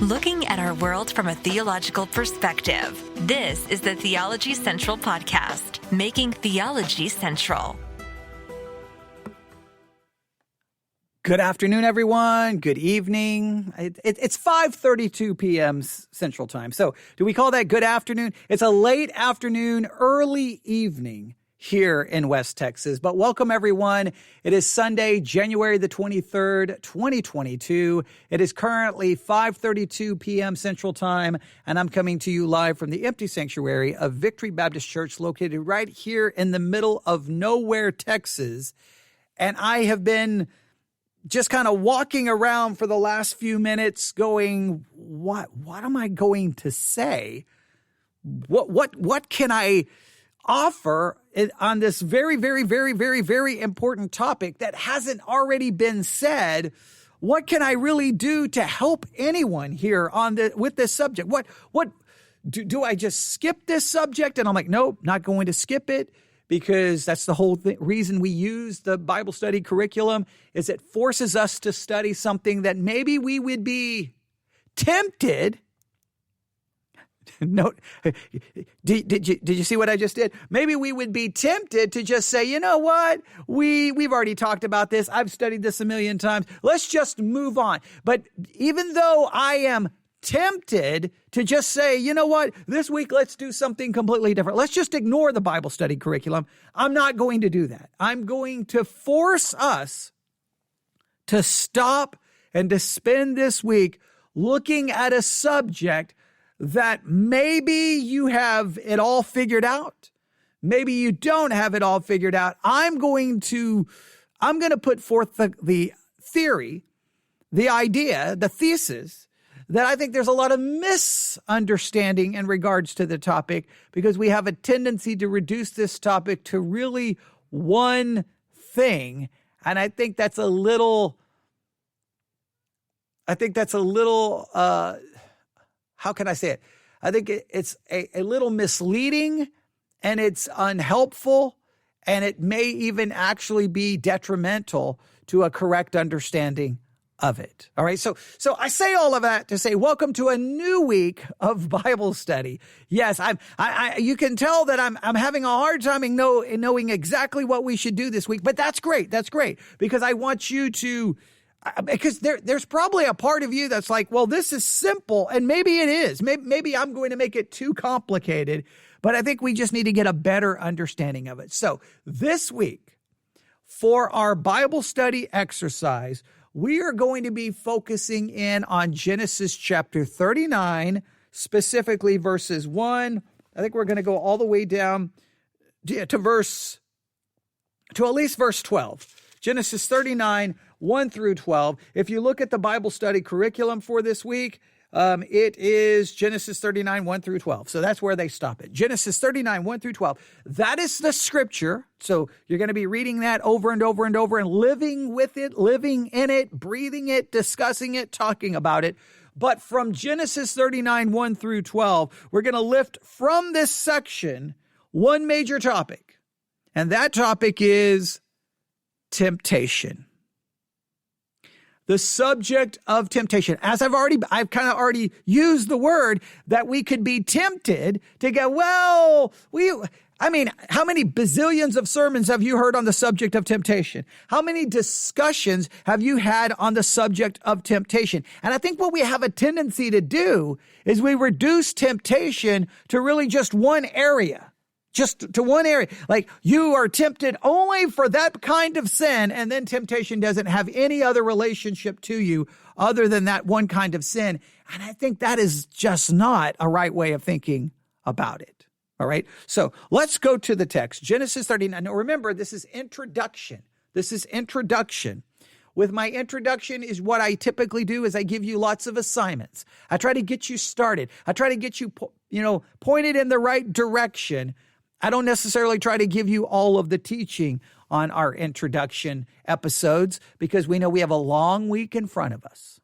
Looking at our world from a theological perspective. This is the Theology Central Podcast, making theology central. Good afternoon, everyone. Good evening. It's 5:32 p.m. Central Time. So do we call that good afternoon? It's a late afternoon, early evening here in West Texas. But welcome, everyone. It is Sunday, January the 23rd, 2022. It is currently 5:32 p.m. Central Time, and I'm coming to you live from the empty sanctuary of Victory Baptist Church, located right here in the middle of nowhere, Texas. And I have been just kind of walking around for the last few minutes going, what am I going to say? What can I offer on this very, very, very, very, very important topic that hasn't already been said? What can I really do to help anyone here with this subject? What do I just skip this subject? And I'm like, nope, not going to skip it. Because that's the whole reason we use the Bible study curriculum, is it forces us to study something that maybe we would be tempted. No, did you see what I just did? Maybe we would be tempted to just say, you know what? We've already talked about this. I've studied this a million times. Let's just move on. But even though I am tempted to just say, you know what, this week let's do something completely different. Let's just ignore the Bible study curriculum. I'm not going to do that. I'm going to force us to stop and to spend this week looking at a subject that maybe you have it all figured out. Maybe you don't have it all figured out. I'm going to put forth the theory, the idea, the thesis, that I think there's a lot of misunderstanding in regards to the topic, because we have a tendency to reduce this topic to really one thing. And I think that's a little, how can I say it? I think it's a little misleading, and it's unhelpful, and it may even actually be detrimental to a correct understanding of it. All right. So I say all of that to say, welcome to a new week of Bible study. Yes, you can tell that I'm having a hard time in knowing exactly what we should do this week, but that's great. That's great, because I want you to, because there's probably a part of you that's like, well, this is simple, and maybe it is. Maybe I'm going to make it too complicated, but I think we just need to get a better understanding of it. So this week, for our Bible study exercise, we are going to be focusing in on Genesis chapter 39, specifically verses 1. I think we're going to go all the way down to at least verse 12. Genesis 39, 1 through 12. If you look at the Bible study curriculum for this week, it is Genesis 39, 1 through 12. So that's where they stop it. Genesis 39, 1 through 12. That is the scripture. So you're going to be reading that over and over and over and living with it, living in it, breathing it, discussing it, talking about it. But from Genesis 39, 1 through 12, we're going to lift from this section one major topic. And that topic is temptation. The subject of temptation. As I've kind of already used the word that we could be tempted to go, well, how many bazillions of sermons have you heard on the subject of temptation? How many discussions have you had on the subject of temptation? And I think what we have a tendency to do is we reduce temptation to really just one area. Just to one area, like you are tempted only for that kind of sin, and then temptation doesn't have any other relationship to you other than that one kind of sin. And I think that is just not a right way of thinking about it. All right. So let's go to the text. Genesis 39. Now remember, this is introduction. With my introduction is what I typically do is I give you lots of assignments. I try to get you started. I try to get you, pointed in the right direction. I don't necessarily try to give you all of the teaching on our introduction episodes, because we know we have a long week in front of us,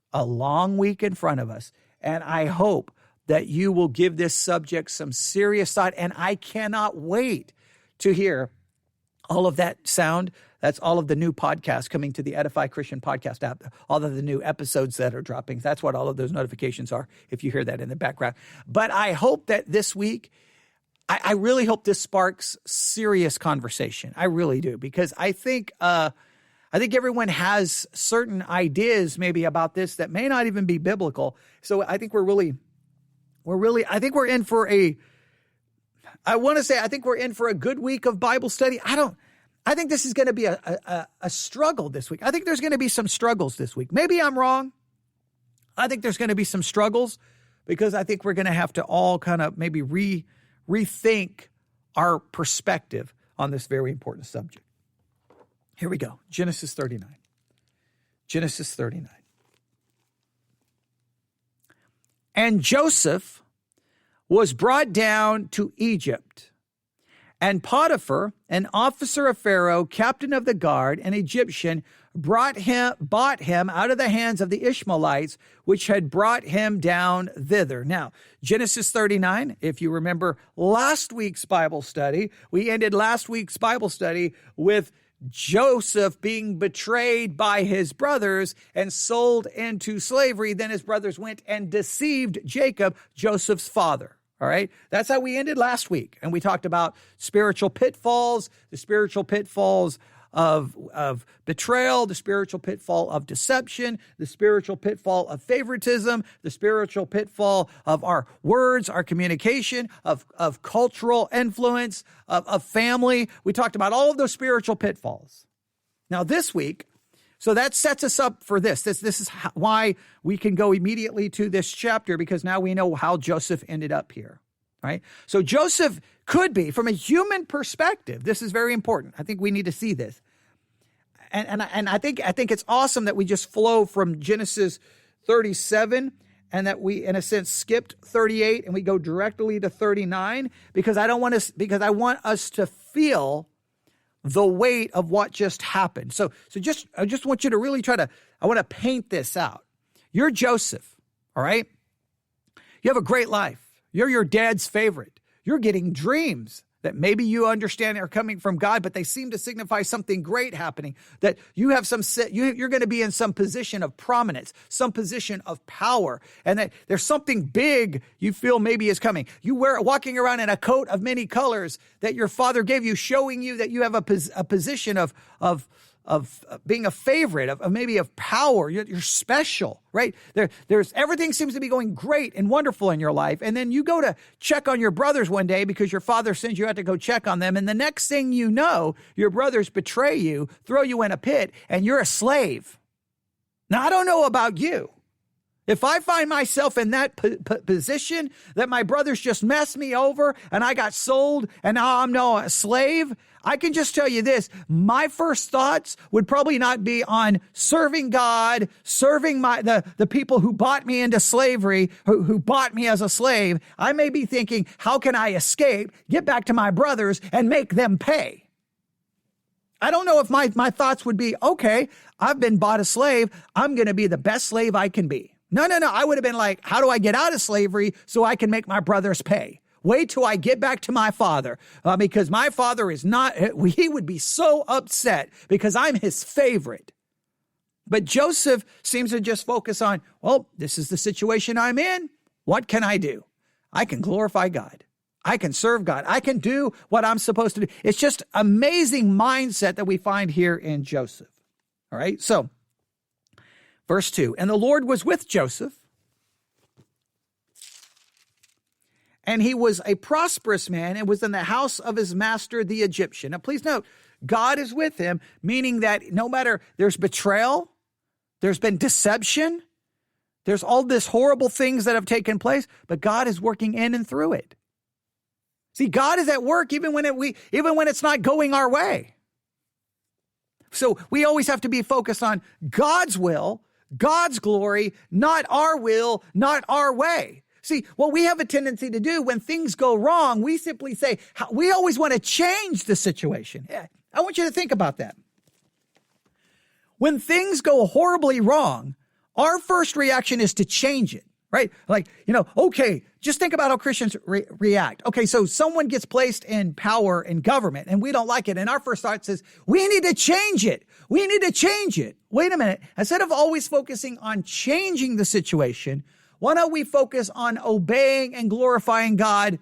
And I hope that you will give this subject some serious thought. And I cannot wait to hear all of that sound That's all of the new podcasts coming to the Edify Christian podcast app, all of the new episodes that are dropping. That's what all of those notifications are, if you hear that in the background. But I hope that this week, I really hope this sparks serious conversation. I really do, because I think everyone has certain ideas maybe about this that may not even be biblical. So I think I think we're in for a good week of Bible study. I think this is going to be a struggle this week. I think there's going to be some struggles this week. Maybe I'm wrong. I think there's going to be some struggles because I think we're going to have to all kind of maybe rethink our perspective on this very important subject. Here we go. Genesis 39. Genesis 39. And Joseph was brought down to Egypt, and Potiphar, an officer of Pharaoh, captain of the guard, an Egyptian, bought him out of the hands of the Ishmaelites, which had brought him down thither. Now, Genesis 39, if you remember last week's Bible study, we ended last week's Bible study with Joseph being betrayed by his brothers and sold into slavery. Then his brothers went and deceived Jacob, Joseph's father. All right. That's how we ended last week. And we talked about spiritual pitfalls, the spiritual pitfalls of betrayal, the spiritual pitfall of deception, the spiritual pitfall of favoritism, the spiritual pitfall of our words, our communication, of cultural influence, of family. We talked about all of those spiritual pitfalls. Now this week, so that sets us up for this. This is why we can go immediately to this chapter, because now we know how Joseph ended up here, right? So Joseph could be, from a human perspective, this is very important. I think we need to see this. And I think it's awesome that we just flow from Genesis 37 and that we, in a sense, skipped 38 and we go directly to 39, because I want us to feel the weight of what just happened. So I just want you to really I want to paint this out. You're Joseph, all right? You have a great life. You're your dad's favorite. You're getting dreams that maybe you understand are coming from God, but they seem to signify something great happening, that you have you're going to be in some position of prominence, some position of power, and that there's something big you feel maybe is coming. You walking around in a coat of many colors that your father gave you, showing you that you have a position of being a favorite, of maybe of power. You're special, right? There's everything seems to be going great and wonderful in your life. And then you go to check on your brothers one day because your father sends you out to go check on them. And the next thing you know, your brothers betray you, throw you in a pit, and you're a slave. Now, I don't know about you. If I find myself in that position that my brothers just messed me over and I got sold and now I'm now a slave, I can just tell you this, my first thoughts would probably not be on serving God, serving the people who bought me into slavery, who bought me as a slave. I may be thinking, how can I escape, get back to my brothers, and make them pay? I don't know if my thoughts would be, okay, I've been bought a slave, I'm going to be the best slave I can be. No. I would have been like, how do I get out of slavery so I can make my brothers pay? Wait till I get back to my father, because my father is not, he would be so upset because I'm his favorite. But Joseph seems to just focus on, well, this is the situation I'm in. What can I do? I can glorify God. I can serve God. I can do what I'm supposed to do. It's just amazing mindset that we find here in Joseph. All right. So verse 2, and the Lord was with Joseph, and he was a prosperous man and was in the house of his master, the Egyptian. Now, please note, God is with him, meaning that no matter there's betrayal, there's been deception, there's all this horrible things that have taken place, but God is working in and through it. See, God is at work even when it's not going our way. So we always have to be focused on God's will, God's glory, not our will, not our way. See, what we have a tendency to do when things go wrong, we simply say, we always want to change the situation. I want you to think about that. When things go horribly wrong, our first reaction is to change it. right? Like, okay, just think about how Christians react. Okay, so someone gets placed in power in government and we don't like it. And our first thought says, we need to change it. We need to change it. Wait a minute. Instead of always focusing on changing the situation, why don't we focus on obeying and glorifying God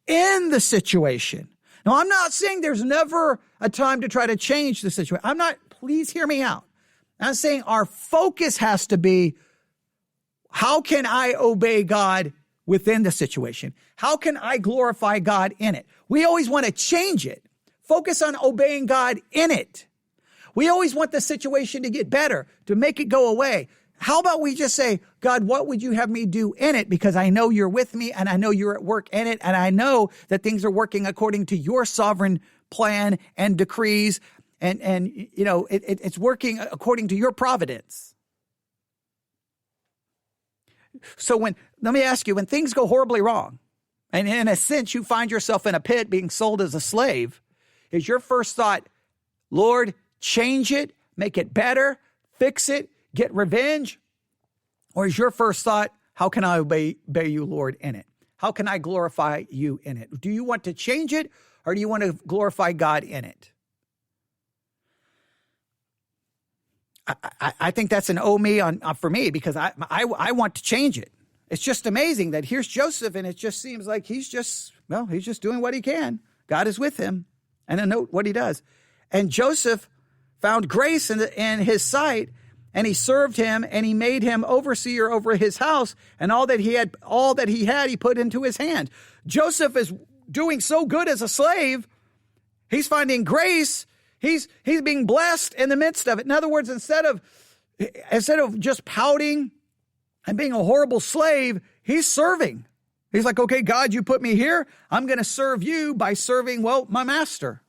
in the situation? Now, I'm not saying there's never a time to try to change the situation. Please hear me out. I'm saying our focus has to be, how can I obey God within the situation? How can I glorify God in it? We always want to change it. Focus on obeying God in it. We always want the situation to get better, to make it go away. How about we just say, God, what would you have me do in it? Because I know you're with me and I know you're at work in it. And I know that things are working according to your sovereign plan and decrees. And it's working according to your providence. So let me ask you, when things go horribly wrong, and in a sense you find yourself in a pit being sold as a slave, is your first thought, Lord, change it, make it better, fix it, get revenge? Or is your first thought, how can I obey you, Lord, in it? How can I glorify you in it? Do you want to change it, or do you want to glorify God in it? I think that's an oh me for me, because I want to change it. It's just amazing that here's Joseph, and it just seems like he's just doing what he can. God is with him. And then note what he does. And Joseph found grace in his sight, and he served him, and he made him overseer over his house, and all that he had, he put into his hand. Joseph is doing so good as a slave. He's finding grace. He's being blessed in the midst of it. In other words, instead of just pouting and being a horrible slave, he's serving. He's like, okay, God, you put me here. I'm going to serve you by serving, my master.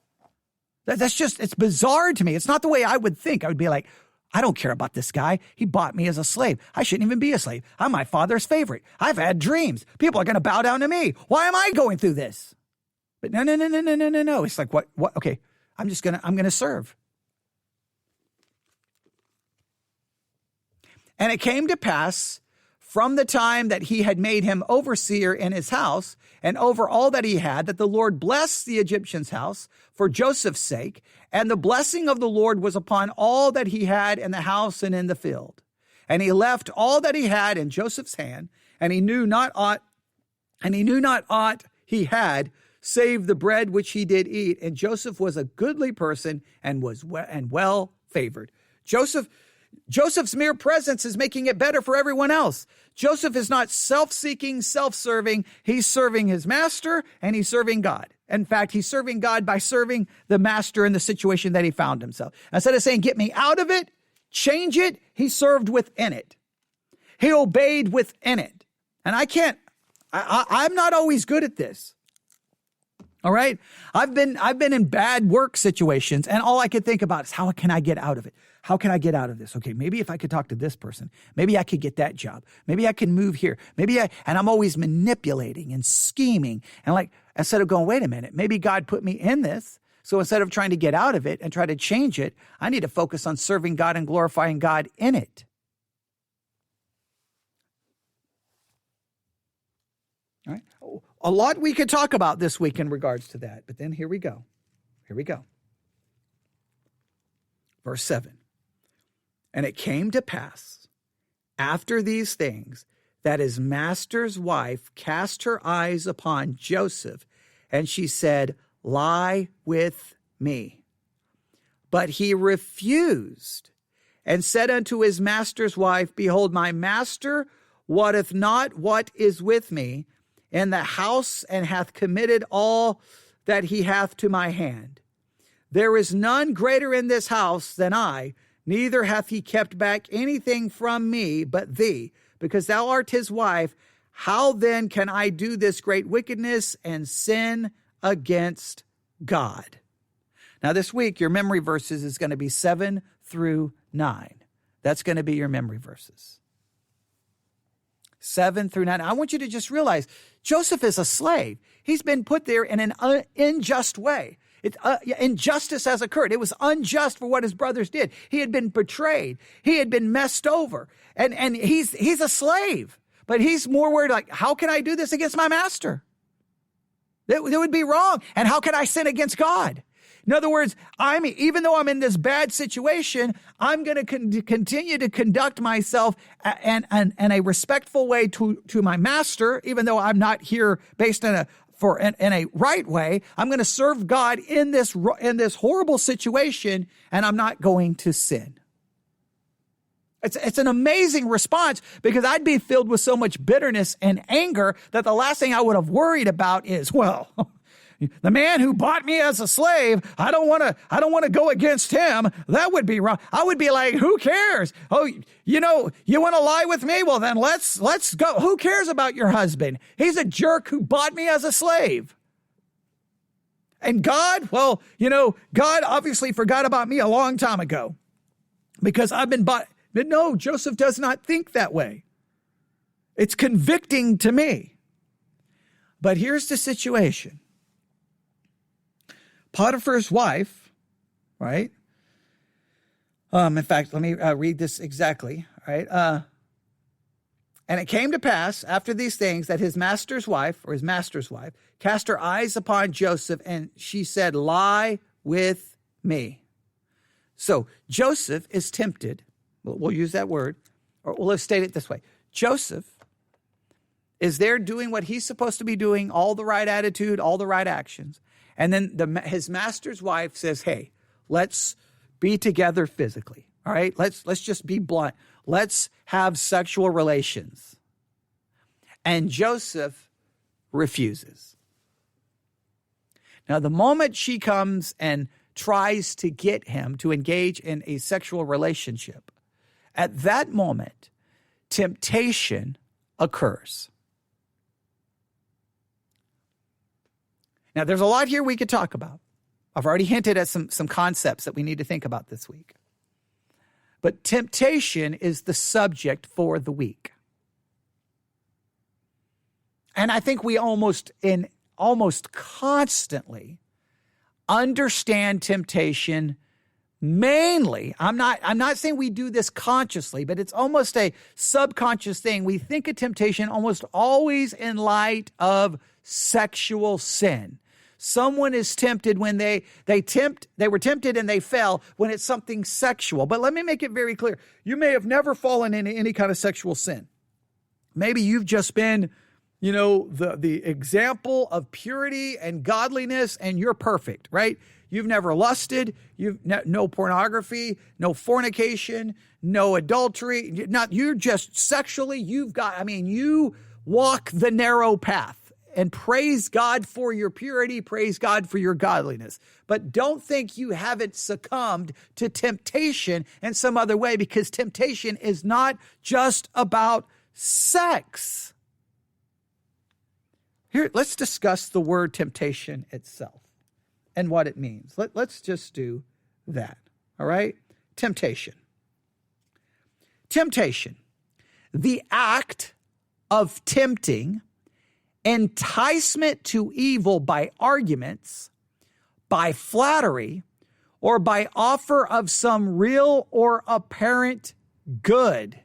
It's bizarre to me. It's not the way I would think. I would be like, I don't care about this guy. He bought me as a slave. I shouldn't even be a slave. I'm my father's favorite. I've had dreams. People are going to bow down to me. Why am I going through this? But no. It's like, what? Okay. I'm going to serve. And it came to pass from the time that he had made him overseer in his house and over all that he had, that the Lord blessed the Egyptian's house for Joseph's sake. And the blessing of the Lord was upon all that he had in the house and in the field. And he left all that he had in Joseph's hand, and he knew not aught he had, save the bread which he did eat. And Joseph was a goodly person and was well favored. Joseph's mere presence is making it better for everyone else. Joseph is not self-seeking, self-serving. He's serving his master, and he's serving God. In fact, he's serving God by serving the master in the situation that he found himself. Instead of saying, get me out of it, change it, he served within it. He obeyed within it. And I'm not always good at this. All right. I've been in bad work situations, and all I could think about is, how can I get out of it? How can I get out of this? Okay, maybe if I could talk to this person, maybe I could get that job. Maybe I can move here. And I'm always manipulating and scheming. And instead of going, wait a minute, maybe God put me in this. So instead of trying to get out of it and try to change it, I need to focus on serving God and glorifying God in it. All right. A lot we could talk about this week in regards to that, but then here we go. Verse 7. And it came to pass after these things that his master's wife cast her eyes upon Joseph, and she said, lie with me. But he refused and said unto his master's wife, behold, my master wotteth not what is with me in the house, and hath committed all that he hath to my hand. There is none greater in this house than I, neither hath he kept back anything from me but thee, because thou art his wife. How then can I do this great wickedness and sin against God? Now this week, your memory verses is going to be 7 through 9. That's going to be your memory verses. 7 through 9. I want you to just realize Joseph is a slave. He's been put there in an unjust way. Injustice has occurred. It was unjust for what his brothers did. He had been betrayed. He had been messed over. And he's a slave. But he's more worried, like, how can I do this against my master? That would be wrong. And how can I sin against God? In other words, even though I'm in this bad situation, I'm going to continue to conduct myself in a respectful way to my master, even though I'm not here based in a right way. I'm going to serve God in this horrible situation, and I'm not going to sin. It's an amazing response, because I'd be filled with so much bitterness and anger that the last thing I would have worried about is, well, the man who bought me as a slave, I don't want to go against him. That would be wrong. I would be like, who cares? Oh, you want to lie with me? Well, then let's go. Who cares about your husband? He's a jerk who bought me as a slave. And God, well, God obviously forgot about me a long time ago because I've been bought. But no, Joseph does not think that way. It's convicting to me. But here's the situation. Potiphar's wife, right? In fact, let me read this exactly, right? And it came to pass after these things that his master's wife cast her eyes upon Joseph, and she said, lie with me. So Joseph is tempted. We'll use that word, or let's state it this way. Joseph is there doing what he's supposed to be doing, all the right attitude, all the right actions. And then his master's wife says, hey, let's be together physically. All right, let's just be blunt. Let's have sexual relations. And Joseph refuses. Now, the moment she comes and tries to get him to engage in a sexual relationship, at that moment, temptation occurs. Now, there's a lot here we could talk about. I've already hinted at some concepts that we need to think about this week. But temptation is the subject for the week. And I think we almost constantly understand temptation. Mainly, I'm not saying we do this consciously, but it's almost a subconscious thing. We think of temptation almost always in light of sexual sin. Someone is tempted when they were tempted and they fell when it's something sexual. But let me make it very clear. You may have never fallen into any kind of sexual sin. Maybe you've just been, the example of purity and godliness, and you're perfect, right? You've never lusted, no pornography, no fornication, no adultery. You're just sexually, you walk the narrow path, and praise God for your purity, praise God for your godliness. But don't think you haven't succumbed to temptation in some other way, because temptation is not just about sex. Here, let's discuss the word temptation itself and what it means. Let's just do that, all right? Temptation. Temptation, the act of tempting, enticement to evil by arguments, by flattery, or by offer of some real or apparent good.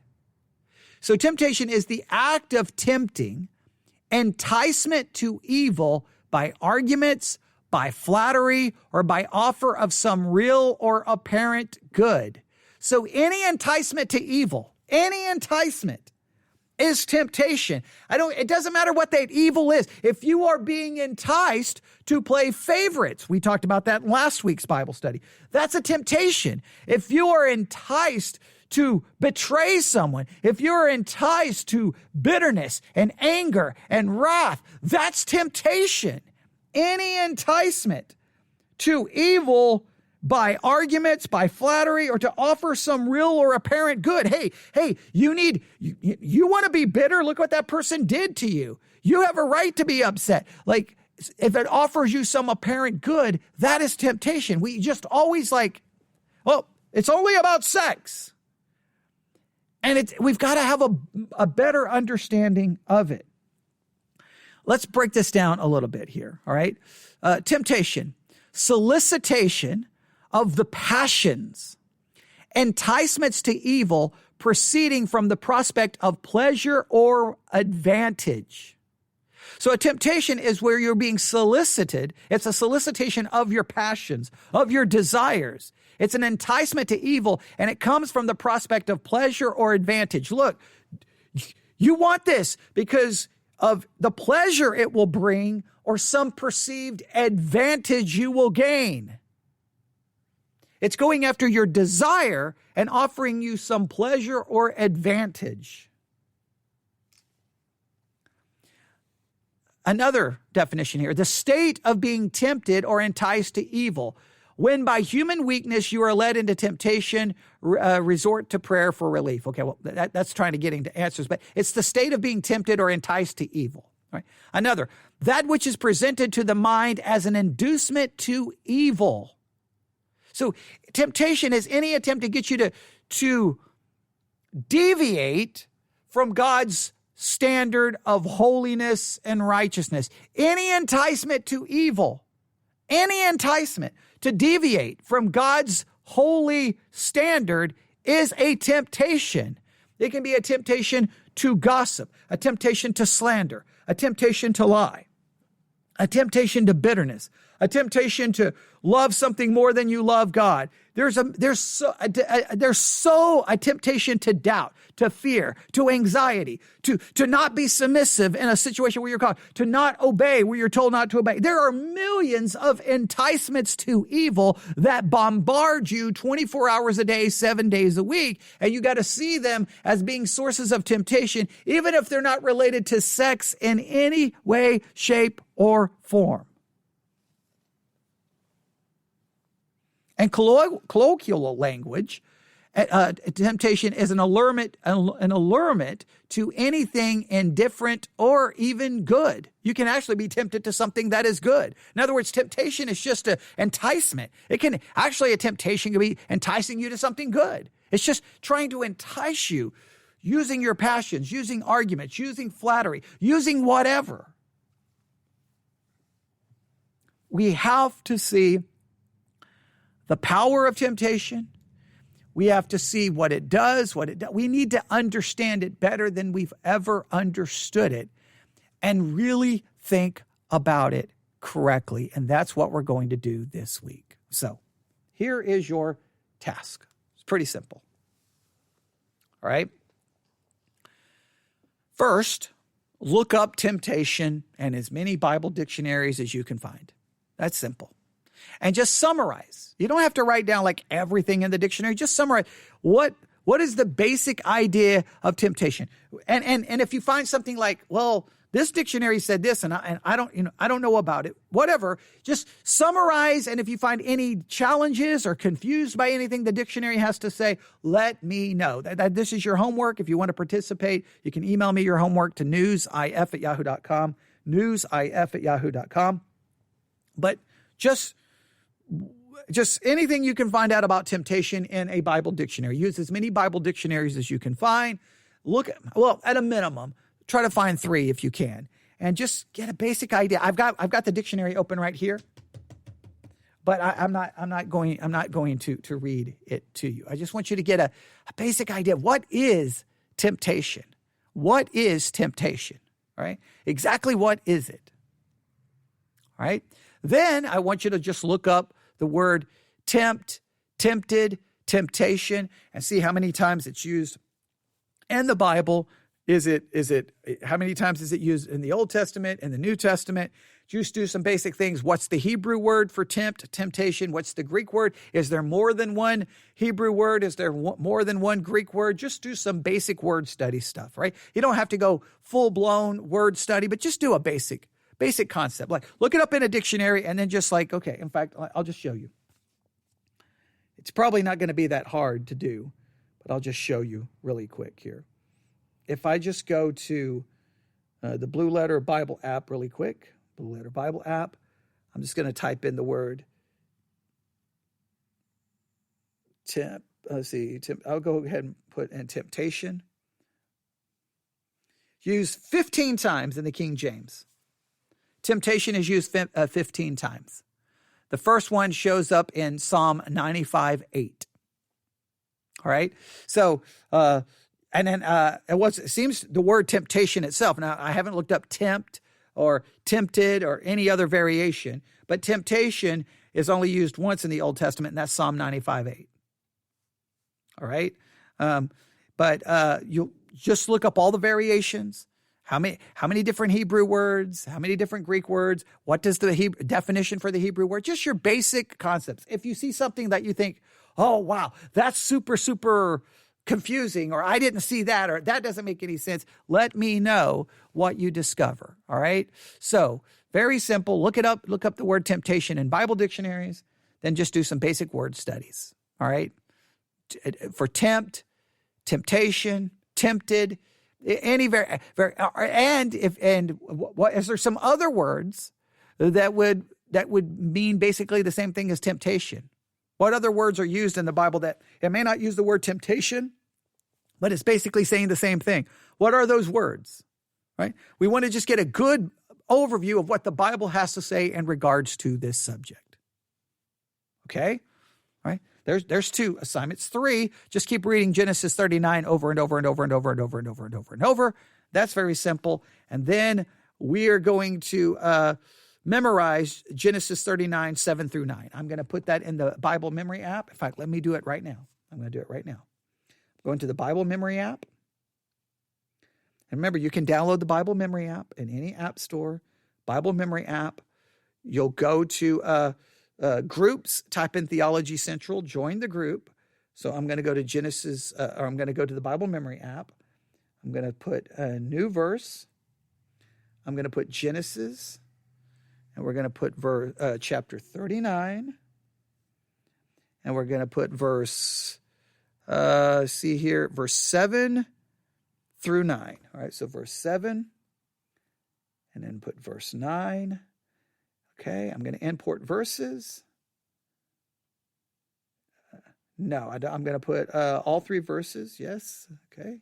So temptation is the act of tempting, enticement to evil by arguments, by flattery, or by offer of some real or apparent good. So any enticement to evil, any enticement is temptation. It doesn't matter what that evil is. If you are being enticed to play favorites, we talked about that in last week's Bible study, that's a temptation. If you are enticed to betray someone, if you're enticed to bitterness and anger and wrath, that's temptation. Any enticement to evil by arguments, by flattery, or to offer some real or apparent good. Hey, you want to be bitter? Look what that person did to you. You have a right to be upset. Like, if it offers you some apparent good, that is temptation. We just always it's only about sex. And we've got to have a better understanding of it. Let's break this down a little bit here, all right? Temptation, solicitation of the passions, enticements to evil proceeding from the prospect of pleasure or advantage. So a temptation is where you're being solicited. It's a solicitation of your passions, of your desires. It's an enticement to evil, and it comes from the prospect of pleasure or advantage. Look, you want this because of the pleasure it will bring or some perceived advantage you will gain. It's going after your desire and offering you some pleasure or advantage. Another definition here, the state of being tempted or enticed to evil. When by human weakness you are led into temptation, resort to prayer for relief. Okay, well, that's trying to get into answers, but it's the state of being tempted or enticed to evil. Right? Another, that which is presented to the mind as an inducement to evil. So temptation is any attempt to get you to deviate from God's standard of holiness and righteousness. Any enticement to evil, any enticement to deviate from God's holy standard is a temptation. It can be a temptation to gossip, a temptation to slander, a temptation to lie, a temptation to bitterness, a temptation to love something more than you love God. There's a temptation to doubt, to fear, to anxiety, to not be submissive in a situation where you're called, to not obey where you're told not to obey. There are millions of enticements to evil that bombard you 24 hours a day, 7 days a week, and you got to see them as being sources of temptation, even if they're not related to sex in any way, shape, or form. And colloquial language, temptation is an allurement to anything indifferent or even good. You can actually be tempted to something that is good. In other words, temptation is just an enticement. A temptation can be enticing you to something good. It's just trying to entice you using your passions, using arguments, using flattery, using whatever. We have to see the power of temptation. We have to see what it does, We need to understand it better than we've ever understood it and really think about it correctly. And that's what we're going to do this week. So here is your task. It's pretty simple. All right. First, look up temptation in as many Bible dictionaries as you can find. That's simple. And just summarize. You don't have to write down like everything in the dictionary. Just summarize what is the basic idea of temptation. And if you find something like, well, this dictionary said this, and I don't know about it. Whatever. Just summarize. And if you find any challenges or confused by anything the dictionary has to say, let me know. This is your homework. If you want to participate, you can email me your homework to newsif@yahoo.com. newsif@yahoo.com. But just anything you can find out about temptation in a Bible dictionary. Use as many Bible dictionaries as you can find. At a minimum, try to find 3 if you can, and just get a basic idea. I've got the dictionary open right here, but I'm not going to read it to you. I just want you to get a basic idea. What is temptation? What is temptation? All right? Exactly what is it? All right? Then I want you to just look up the word tempt, tempted, temptation, and see how many times it's used in the Bible. How many times is it used in the Old Testament, in the New Testament? Just do some basic things. What's the Hebrew word for temptation? What's the Greek word? Is there more than one Hebrew word? Is there more than one Greek word? Just do some basic word study stuff, right? You don't have to go full-blown word study, but just do a basic concept. Like, look it up in a dictionary and then just like, okay, in fact, I'll just show you. It's probably not going to be that hard to do, but I'll just show you really quick here. If I just go to the Blue Letter Bible app really quick, Blue Letter Bible app, I'm just going to type in the word I'll go ahead and put in temptation. Used 15 times in the King James. Temptation is used 15 times. The first one shows up in Psalm 95:8. All right. So, and then it seems the word temptation itself. Now, I haven't looked up tempt or tempted or any other variation, but temptation is only used once in the Old Testament, and that's Psalm 95:8. All right. But you just look up all the variations. How many different Hebrew words? How many different Greek words? What does the definition for the Hebrew word? Just your basic concepts. If you see something that you think, oh, wow, that's super, super confusing, or I didn't see that, or that doesn't make any sense, let me know what you discover. All right. So very simple. Look up the word temptation in Bible dictionaries, then just do some basic word studies. All right. For tempt, temptation, tempted, any is there some other words that would mean basically the same thing as temptation? What other words are used in the Bible that it may not use the word temptation, but it's basically saying the same thing? What are those words? Right? We want to just get a good overview of what the Bible has to say in regards to this subject. Okay? All right? There's 2 assignments. 3, just keep reading Genesis 39 over and over and over and over and over and over and over and over. That's very simple. And then we are going to memorize Genesis 39, 7 through 9. I'm going to put that in the Bible memory app. In fact, let me do it right now. I'm going to do it right now. Go into the Bible memory app. And remember, you can download the Bible memory app in any app store. Bible memory app. You'll go to groups, type in Theology Central, join the group. So I'm going to go to Genesis, or I'm going to go to the Bible memory app. I'm going to put a new verse. I'm going to put Genesis, and we're going to put chapter 39. And we're going to put verse 7 through 9. All right, so verse 7, and then put verse 9. Okay, I'm going to import verses. No, I'm going to put all 3 verses. Yes, okay.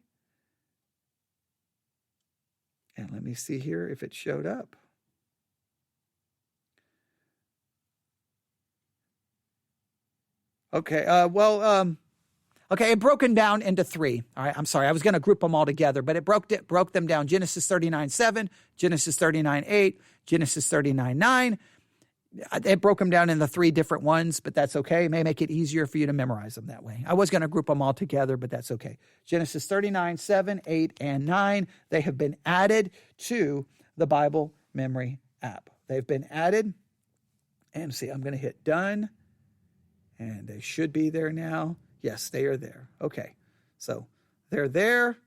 And let me see here if it showed up. Okay, okay, it broken down into 3. All right, I'm sorry, I was going to group them all together, but it broke them down. Genesis 39:7, Genesis 39:8, Genesis 39:9. It broke them down into 3 different ones, but that's okay. It may make it easier for you to memorize them that way. I was going to group them all together, but that's okay. Genesis 39:7, 8, and 9, they have been added to the Bible memory app. They've been added. And see, I'm going to hit done. And they should be there now. Yes, they are there. Okay, so they're there.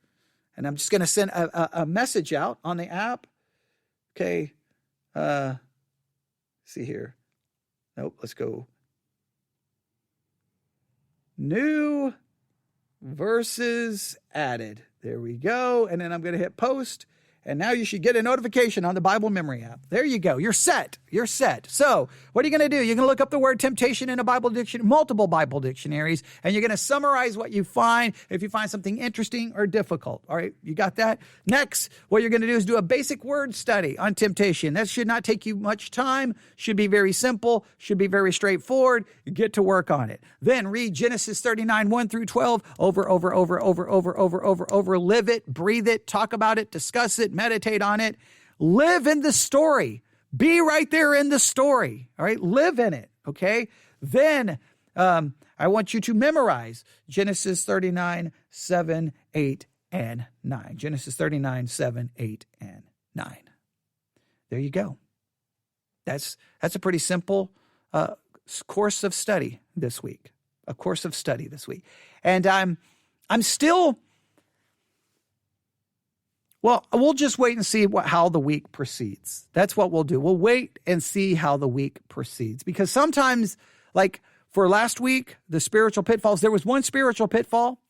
And I'm just going to send a message out on the app. Okay, see here. Nope, let's go. New verses added. There we go. And then I'm going to hit post. And now you should get a notification on the Bible memory app. There you go. You're set. You're set. So what are you going to do? You're going to look up the word temptation in a Bible dictionary, multiple Bible dictionaries, and you're going to summarize what you find if you find something interesting or difficult. All right. You got that? Next, what you're going to do is do a basic word study on temptation. That should not take you much time. Should be very simple. Should be very straightforward. You get to work on it. Then read Genesis 39, 1 through 12 over, live it, breathe it, talk about it, discuss it, meditate on it, live in the story, be right there in the story. All right. Live in it. Okay. Then, I want you to memorize Genesis 39, 7, 8, and 9. Genesis 39, 7, 8, and 9. There you go. That's a pretty simple, course of study this week, And I'm still, well, we'll just wait and see how the week proceeds. That's what we'll do. We'll wait and see how the week proceeds. Because sometimes, like for last week, the spiritual pitfalls, there was one spiritual pitfall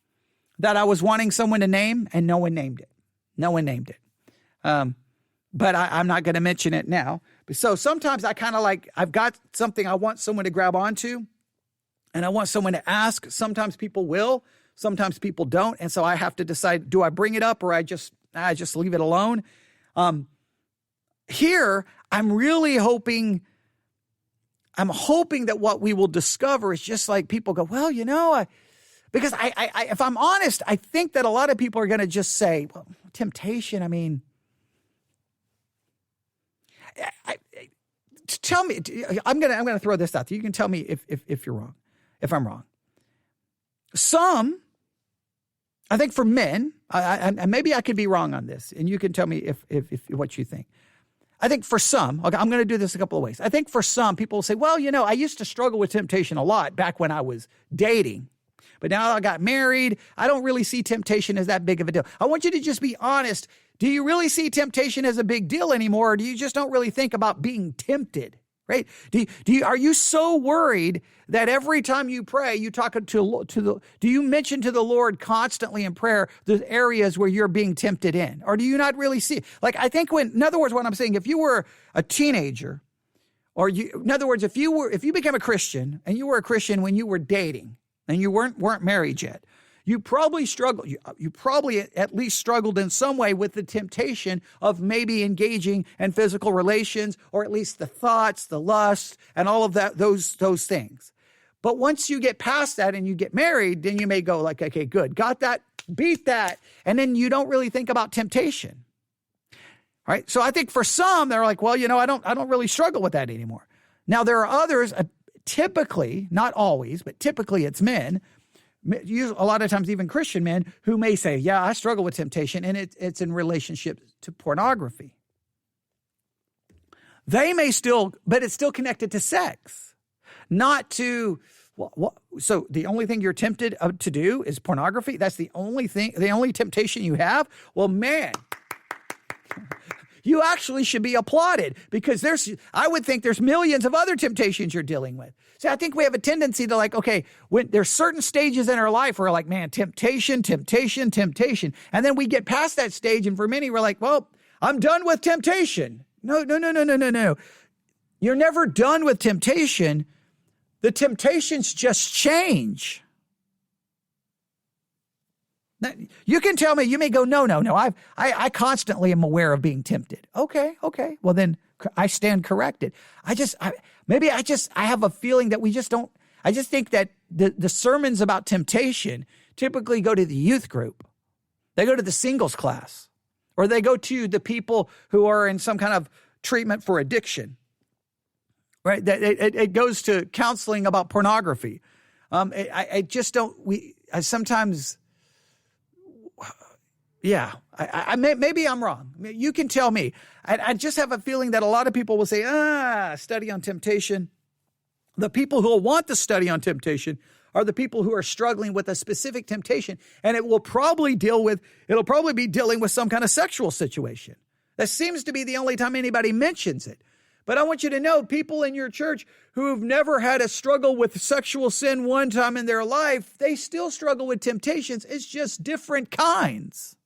that I was wanting someone to name, and no one named it. But I'm not going to mention it now. So sometimes I kind of like, I've got something I want someone to grab onto, and I want someone to ask. Sometimes people will, sometimes people don't. And so I have to decide, do I bring it up or I just leave it alone? Here, I'm really hoping that what we will discover is just like people go, well, Because if I'm honest, I think that a lot of people are going to just say, well, temptation, I mean, tell me, I'm going to throw this out there. You can tell me if you're wrong, if I'm wrong. Some, I think for men, and maybe I could be wrong on this, and you can tell me if what you think. I think for some, okay, I'm going to do this a couple of ways. I think for some, people will say, well, I used to struggle with temptation a lot back when I was dating. But now I got married. I don't really see temptation as that big of a deal. I want you to just be honest. Do you really see temptation as a big deal anymore? Or do you just don't really think about being tempted, right? Are you so worried that every time you pray, you talk do you mention to the Lord constantly in prayer the areas where you're being tempted in? Or do you not really see? Like, I think in other words, what I'm saying, if you were a teenager, in other words, if you became a Christian and you were a Christian when you were dating, and you weren't married yet, you probably struggled. You probably at least struggled in some way with the temptation of maybe engaging in physical relations, or at least the thoughts, the lust, and all of that, those things. But once you get past that and you get married, then you may go like, okay, good, got that, beat that, and then you don't really think about temptation. All right. So I think for some, they're like, well, I don't really struggle with that anymore. Now there are others. Typically, not always, but typically it's men, a lot of times even Christian men, who may say, yeah, I struggle with temptation, and it's in relationship to pornography. They may still, but it's still connected to sex, not to, so the only thing you're tempted to do is pornography? That's the only temptation you have? Well, man, you actually should be applauded, because I would think there's millions of other temptations you're dealing with. So I think we have a tendency to when there's certain stages in our life where we're like, man, temptation. And then we get past that stage. And for many, we're like, well, I'm done with temptation. No. You're never done with temptation. The temptations just change. Now, you can tell me, you may go, no. I constantly am aware of being tempted. Okay. Well, then I stand corrected. I have a feeling that we just don't, I just think that the sermons about temptation typically go to the youth group. They go to the singles class, or they go to the people who are in some kind of treatment for addiction, right? It goes to counseling about pornography. Yeah, maybe I'm wrong. You can tell me. I just have a feeling that a lot of people will say, study on temptation. The people who will want to study on temptation are the people who are struggling with a specific temptation, and it'll probably be dealing with some kind of sexual situation. That seems to be the only time anybody mentions it. But I want you to know, people in your church who've never had a struggle with sexual sin one time in their life, they still struggle with temptations. It's just different kinds.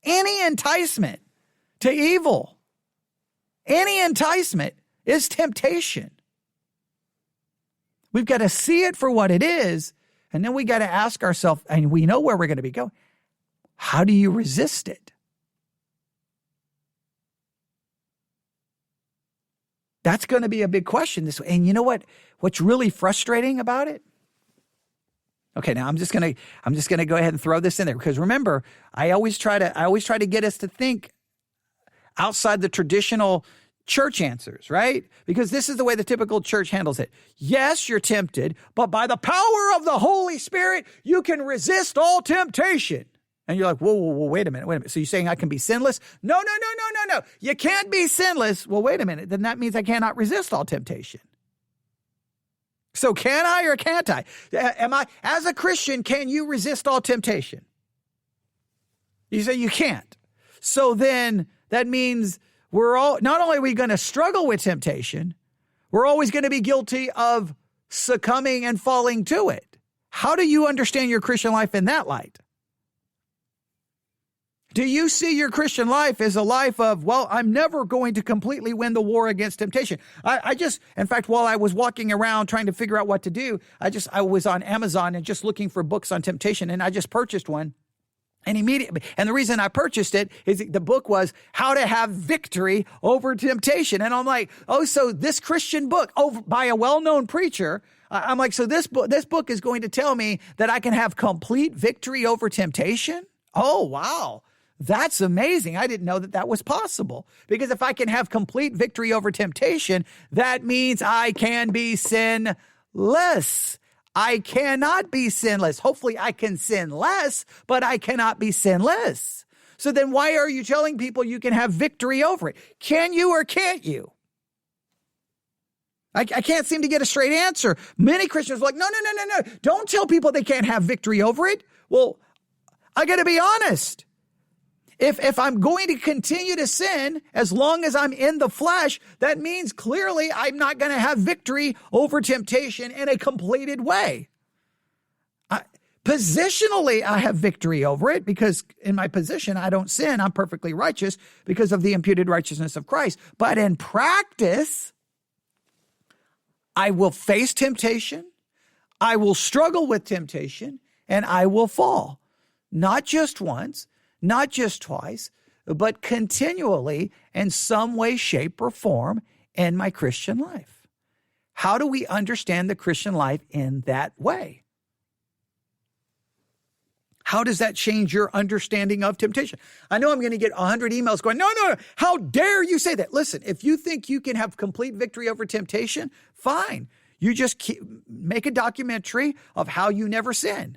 Any enticement to evil, any enticement is temptation. We've got to see it for what it is, and then we got to ask ourselves, and we know where we're going to be going, how do you resist it? That's going to be a big question this way. And you know what's really frustrating about it? Okay, now I'm just going to go ahead and throw this in there, because remember, I always try to get us to think outside the traditional church answers, right? Because this is the way the typical church handles it. Yes, you're tempted, but by the power of the Holy Spirit, you can resist all temptation. And you're like, whoa, wait a minute. So you're saying I can be sinless? No. You can't be sinless. Well, wait a minute. Then that means I cannot resist all temptation. So can I or can't I? As a Christian, can you resist all temptation? You say you can't. So then that means not only are we going to struggle with temptation, we're always going to be guilty of succumbing and falling to it. How do you understand your Christian life in that light? Do you see your Christian life as a life of, well, I'm never going to completely win the war against temptation? In fact, while I was walking around trying to figure out what to do, I was on Amazon and just looking for books on temptation, and I just purchased one. And immediately, and the reason I purchased it is the book was How to Have Victory Over Temptation. And I'm like, so this Christian book by a well-known preacher, I'm like, so this book is going to tell me that I can have complete victory over temptation? Oh, wow. That's amazing. I didn't know that was possible. Because if I can have complete victory over temptation, that means I can be sinless. I cannot be sinless. Hopefully I can sin less, but I cannot be sinless. So then why are you telling people you can have victory over it? Can you or can't you? I can't seem to get a straight answer. Many Christians are like, no. Don't tell people they can't have victory over it. Well, I got to be honest. If I'm going to continue to sin as long as I'm in the flesh, that means clearly I'm not going to have victory over temptation in a completed way. Positionally, I have victory over it because in my position, I don't sin. I'm perfectly righteous because of the imputed righteousness of Christ. But in practice, I will face temptation, I will struggle with temptation, and I will fall. Not just once, not just twice, but continually in some way, shape, or form in my Christian life. How do we understand the Christian life in that way? How does that change your understanding of temptation? I know I'm going to get 100 emails going, no, how dare you say that? Listen, if you think you can have complete victory over temptation, fine. You just make a documentary of how you never sin.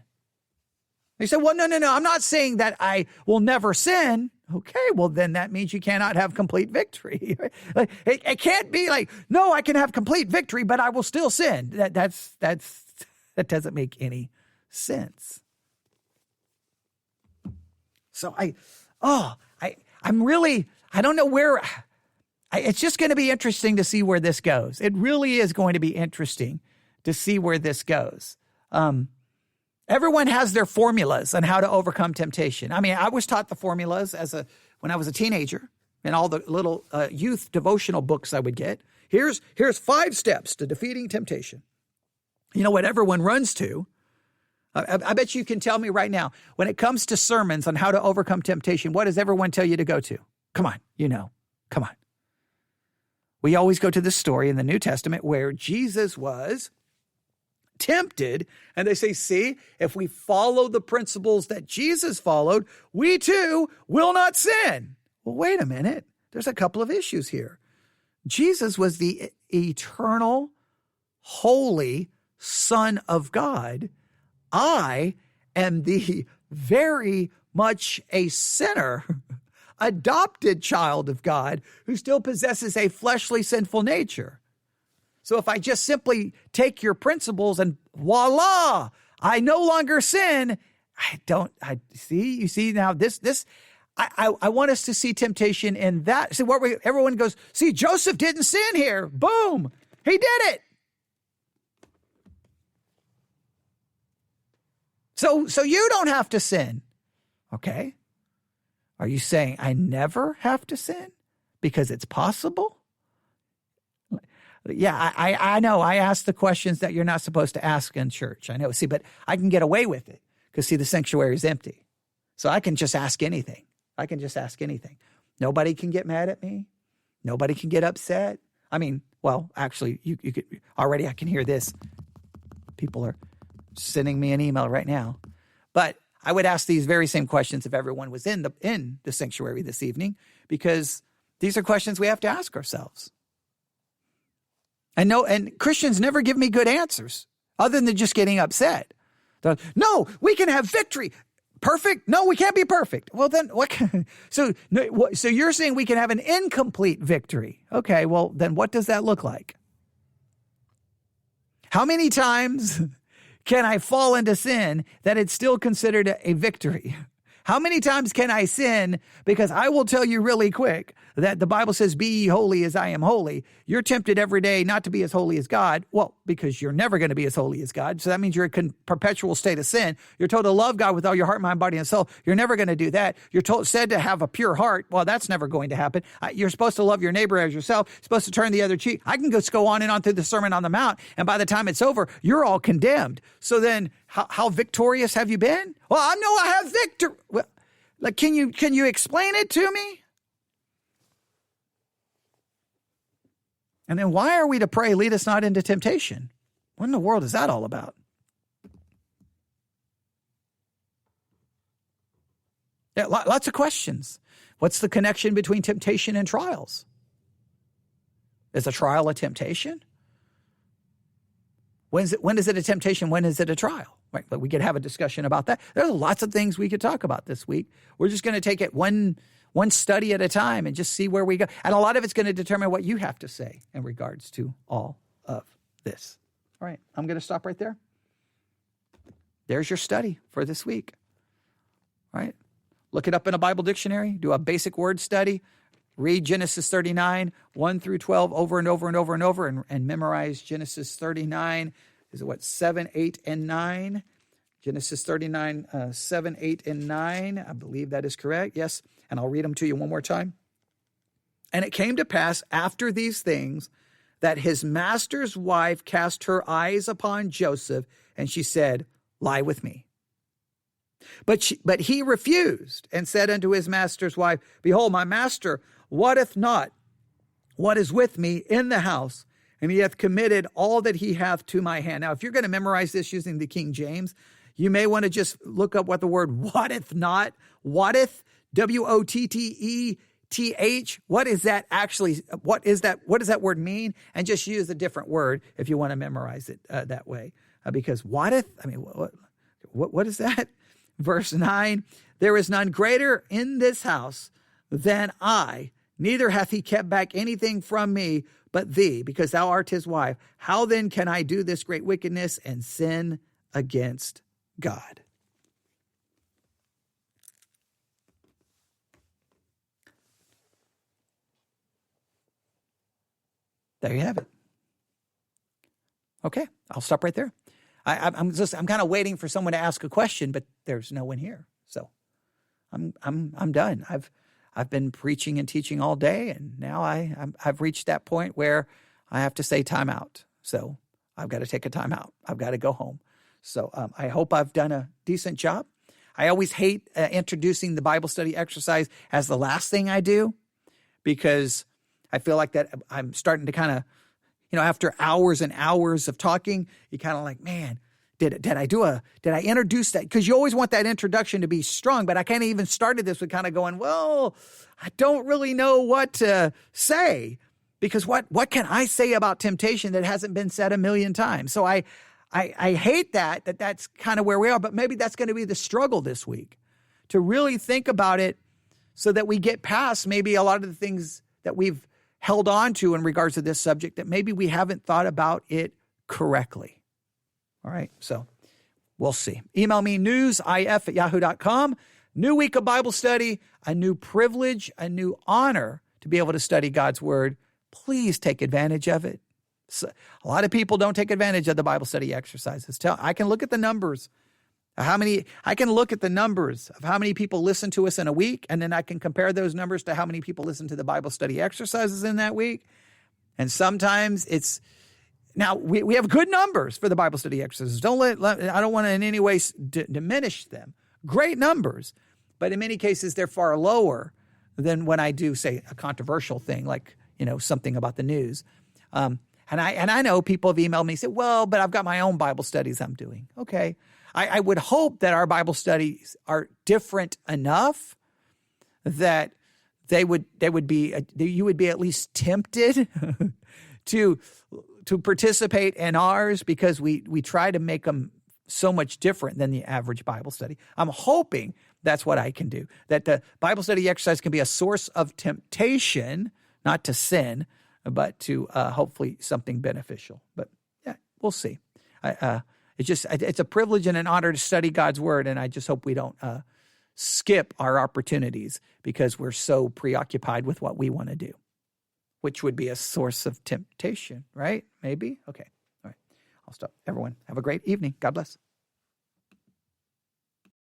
They say, well, no, I'm not saying that I will never sin. Okay, well, then that means you cannot have complete victory. It can't be like, no, I can have complete victory, but I will still sin. That doesn't make any sense. So I don't know where, it's just going to be interesting to see where this goes. It really is going to be interesting to see where this goes. Everyone has their formulas on how to overcome temptation. I mean, I was taught the formulas when I was a teenager in all the little youth devotional books I would get. Here's 5 steps to defeating temptation. You know what everyone runs to? I bet you can tell me right now, when it comes to sermons on how to overcome temptation, what does everyone tell you to go to? Come on, come on. We always go to this story in the New Testament where Jesus was tempted, and they say, see, if we follow the principles that Jesus followed, we too will not sin. Well, wait a minute. There's a couple of issues here. Jesus was the eternal, holy Son of God. I am the very much a sinner, adopted child of God who still possesses a fleshly, sinful nature. So if I just simply take your principles and voila, I no longer sin. You see now I want us to see temptation in that. See everyone goes, see, Joseph didn't sin here. Boom. He did it. So you don't have to sin. Okay. Are you saying I never have to sin because it's possible? Yeah, I know. I ask the questions that you're not supposed to ask in church. I know. See, but I can get away with it because, see, the sanctuary is empty. So I can just ask anything. Nobody can get mad at me. Nobody can get upset. I mean, well, actually, you could already. I can hear this. People are sending me an email right now. But I would ask these very same questions if everyone was in the sanctuary this evening, because these are questions we have to ask ourselves. And Christians never give me good answers other than just getting upset. No, we can have victory. Perfect? No, we can't be perfect. Well, then what? So you're saying we can have an incomplete victory. Okay, well, then what does that look like? How many times can I fall into sin that it's still considered a victory? How many times can I sin? Because I will tell you really quick that the Bible says, be ye holy as I am holy. You're tempted every day not to be as holy as God. Well, because you're never going to be as holy as God. So that means you're in perpetual state of sin. You're told to love God with all your heart, mind, body, and soul. You're never going to do that. You're said to have a pure heart. Well, that's never going to happen. You're supposed to love your neighbor as yourself. You're supposed to turn the other cheek. I can just go on and on through the Sermon on the Mount. And by the time it's over, you're all condemned. So then how victorious have you been? Well, I know I have victory. Well, like, can you explain it to me? And then why are we to pray, lead us not into temptation? What in the world is that all about? Yeah, lots of questions. What's the connection between temptation and trials? Is a trial a temptation? When is it a temptation? When is it a trial? Right, but we could have a discussion about that. There's lots of things we could talk about this week. We're just going to take it one study at a time and just see where we go. And a lot of it's going to determine what you have to say in regards to all of this. All right, I'm going to stop right there. There's your study for this week. All right, look it up in a Bible dictionary, do a basic word study, read Genesis 39, 1 through 12 over and over and over and over, and memorize Genesis 39. Is it what, 7, 8, and 9? Genesis 39, 7, 8, and 9. I believe that is correct. Yes. And I'll read them to you one more time. And it came to pass after these things that his master's wife cast her eyes upon Joseph, and she said, lie with me. But he refused and said unto his master's wife, behold, my master wotteth not what is with me in the house, and he hath committed all that he hath to my hand. Now, if you're going to memorize this using the King James, you may want to just look up what the word wotteth not, wotteth, W-O-T-T-E-T-H. What is that actually? What does that word mean? And just use a different word if you want to memorize it that way. Because wotteth, I mean, what is that? Verse 9, there is none greater in this house than I, neither hath he kept back anything from me but thee, because thou art his wife. How then can I do this great wickedness and sin against God? There you have it. Okay, I'll stop right there. I'm kind of waiting for someone to ask a question, but there's no one here. So I'm done. I've been preaching and teaching all day, and now I've reached that point where I have to say time out. So I've got to take a time out. I've got to go home. So I hope I've done a decent job. I always hate introducing the Bible study exercise as the last thing I do, because I feel like that I'm starting to kind of, after hours and hours of talking, you kind of like, man, did I introduce that? Because you always want that introduction to be strong, but I kind of even started this with kind of going, well, I don't really know what to say, because what can I say about temptation that hasn't been said a million times? So I hate that's kind of where we are, but maybe that's going to be the struggle this week, to really think about it so that we get past maybe a lot of the things that we've held on to in regards to this subject that maybe we haven't thought about it correctly. All right, so we'll see. Email me, newsif@yahoo.com. New week of Bible study, a new privilege, a new honor to be able to study God's word. Please take advantage of it. So, a lot of people don't take advantage of the Bible study exercises. I can look at the numbers. I can look at the numbers of how many people listen to us in a week, and then I can compare those numbers to how many people listen to the Bible study exercises in that week. And sometimes now we have good numbers for the Bible study exercises. I don't want to in any way diminish them. Great numbers, but in many cases they're far lower than when I do, say, a controversial thing like something about the news. And I know people have emailed me and said, well, but I've got my own Bible studies I'm doing. Okay. I would hope that our Bible studies are different enough that you would be at least tempted to participate in ours, because we try to make them so much different than the average Bible study. I'm hoping that's what I can do, that the Bible study exercise can be a source of temptation, not to sin, but to hopefully something beneficial. But yeah, we'll see. It's a privilege and an honor to study God's word, and I just hope we don't skip our opportunities because we're so preoccupied with what we want to do, which would be a source of temptation, right? Maybe? Okay. All right. I'll stop. Everyone, have a great evening. God bless.